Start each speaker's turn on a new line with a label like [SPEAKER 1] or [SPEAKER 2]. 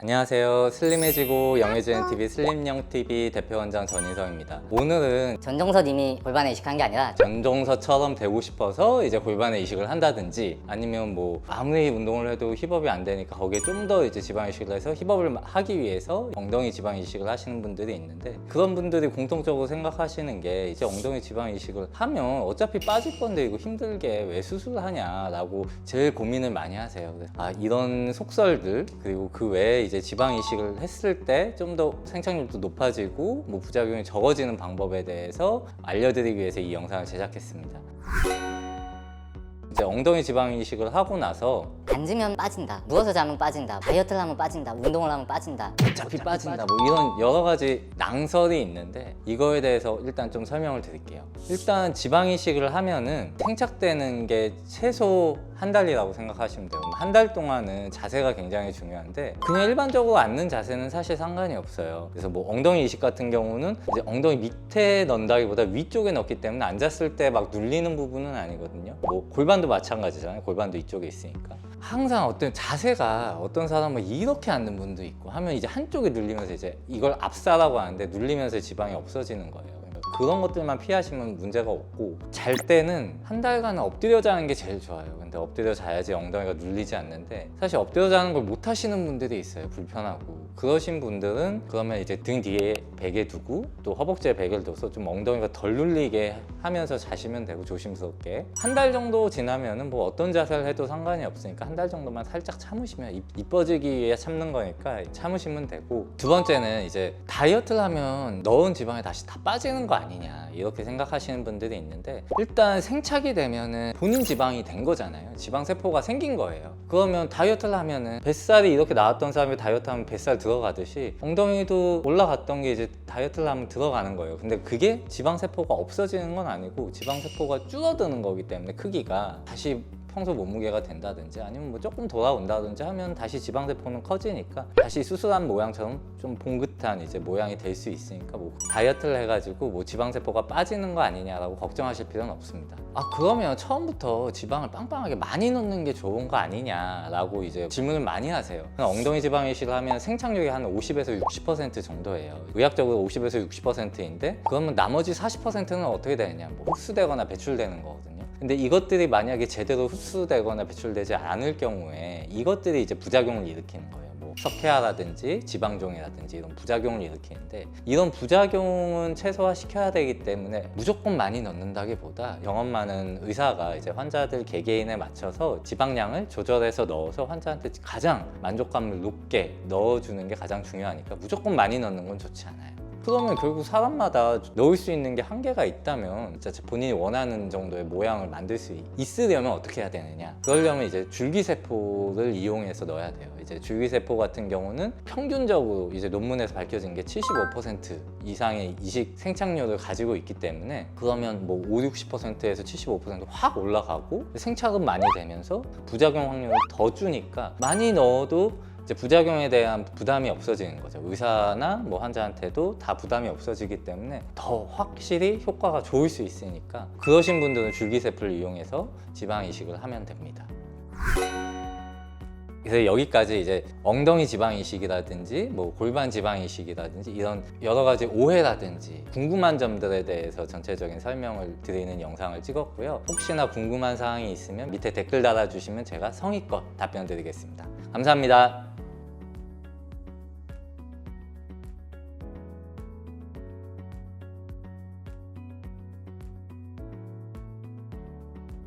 [SPEAKER 1] 안녕하세요. 슬림해지고 영해지는 TV 슬림영TV 대표원장 전인성입니다. 오늘은
[SPEAKER 2] 전종서님이 골반에 이식한 게 아니라
[SPEAKER 1] 전종서처럼 되고 싶어서 이제 골반에 이식을 한다든지 아니면 뭐 아무리 운동을 해도 힙업이 안 되니까 거기에 좀 더 이제 지방 이식을 해서 힙업을 하기 위해서 엉덩이 지방 이식을 하시는 분들이 있는데, 그런 분들이 공통적으로 생각하시는 게 이제 엉덩이 지방 이식을 하면 어차피 빠질 건데 이거 힘들게 왜 수술을 하냐라고 제일 고민을 많이 하세요. 이런 속설들, 그리고 그 외에 이제 지방 이식을 했을 때 좀 더 생착률도 높아지고 뭐 부작용이 적어지는 방법에 대해서 알려드리기 위해서 이 영상을 제작했습니다. 이제 엉덩이 지방 이식을 하고 나서
[SPEAKER 2] 앉으면 빠진다, 누워서 자면 빠진다, 다이어트를 하면 빠진다, 운동을 하면 빠진다,
[SPEAKER 1] 어차피 빠진다 뭐 이런 여러 가지 낭설이 있는데, 이거에 대해서 일단 좀 설명을 드릴게요. 일단 지방 이식을 하면은 생착되는 게 최소 한 달이라고 생각하시면 돼요. 한 달 동안은 자세가 굉장히 중요한데 그냥 일반적으로 앉는 자세는 사실 상관이 없어요. 그래서 뭐 엉덩이 이식 같은 경우는 이제 엉덩이 밑에 넣는다기보다 위쪽에 넣기 때문에 앉았을 때 막 눌리는 부분은 아니거든요. 뭐 골반도 마찬가지잖아요. 골반도 이쪽에 있으니까. 항상 어떤 자세가, 어떤 사람은 이렇게 앉는 분도 있고 하면 이제 한쪽에 눌리면서 이제 이걸 압사라고 하는데 눌리면서 지방이 없어지는 거예요. 그런 것들만 피하시면 문제가 없고, 잘 때는 한 달간은 엎드려 자는 게 제일 좋아요. 근데 엎드려 자야지 엉덩이가 눌리지 않는데, 사실 엎드려 자는 걸 못 하시는 분들이 있어요. 불편하고. 그러신 분들은 그러면 이제 등 뒤에 베개 두고 또 허벅지에 베개를 둬서 좀 엉덩이가 덜 눌리게 하면서 자시면 되고, 조심스럽게. 한 달 정도 지나면은 뭐 어떤 자세를 해도 상관이 없으니까 한 달 정도만 살짝 참으시면, 이뻐지기 위해 참는 거니까 참으시면 되고, 두 번째는 이제 다이어트를 하면 넣은 지방이 다시 다 빠지는 거 아니냐 이렇게 생각하시는 분들이 있는데, 일단 생착이 되면은 본인 지방이 된 거잖아요. 지방 세포가 생긴 거예요. 그러면 다이어트를 하면은 뱃살이 이렇게 나왔던 사람이 다이어트 하면 뱃살 들어가듯이 엉덩이도 올라갔던 게 이제 다이어트를 하면 들어가는 거예요. 근데 그게 지방 세포가 없어지는 건 아니고 지방 세포가 줄어드는 거기 때문에 크기가 다시 평소 몸무게가 된다든지 아니면 뭐 조금 돌아온다든지 하면 다시 지방세포는 커지니까 다시 수술한 모양처럼 좀 봉긋한 이제 모양이 될 수 있으니까, 뭐 다이어트를 해가지고 뭐 지방세포가 빠지는 거 아니냐라고 걱정하실 필요는 없습니다. 그러면 처음부터 지방을 빵빵하게 많이 넣는 게 좋은 거 아니냐라고 이제 질문을 많이 하세요. 엉덩이 지방 이식을 하면 생착률이 한 50에서 60% 정도예요. 의학적으로 50에서 60%인데 그러면 나머지 40%는 어떻게 되느냐, 뭐 흡수되거나 배출되는 거거든요. 근데 이것들이 만약에 제대로 흡수되거나 배출되지 않을 경우에 이것들이 이제 부작용을 일으키는 거예요. 뭐 석회화라든지 지방종이라든지 이런 부작용을 일으키는데, 이런 부작용은 최소화시켜야 되기 때문에 무조건 많이 넣는다기보다 경험 많은 의사가 이제 환자들 개개인에 맞춰서 지방량을 조절해서 넣어서 환자한테 가장 만족감을 높게 넣어주는 게 가장 중요하니까 무조건 많이 넣는 건 좋지 않아요. 그러면 결국 사람마다 넣을 수 있는 게 한계가 있다면 진짜 본인이 원하는 정도의 모양을 만들 수 있으려면 어떻게 해야 되느냐, 그러려면 이제 줄기세포를 이용해서 넣어야 돼요. 이제 줄기세포 같은 경우는 평균적으로 이제 논문에서 밝혀진 게 75% 이상의 이식 생착률을 가지고 있기 때문에, 그러면 뭐 5, 60%에서 75%확 올라가고 생착은 많이 되면서 부작용 확률을 더 주니까 많이 넣어도 이제 부작용에 대한 부담이 없어지는 거죠. 의사나 뭐 환자한테도 다 부담이 없어지기 때문에 더 확실히 효과가 좋을 수 있으니까, 그러신 분들은 줄기세포를 이용해서 지방 이식을 하면 됩니다. 그래서 여기까지 이제 엉덩이 지방 이식이라든지 뭐 골반 지방 이식이라든지 이런 여러 가지 오해라든지 궁금한 점들에 대해서 전체적인 설명을 드리는 영상을 찍었고요. 혹시나 궁금한 사항이 있으면 밑에 댓글 달아주시면 제가 성의껏 답변 드리겠습니다. 감사합니다.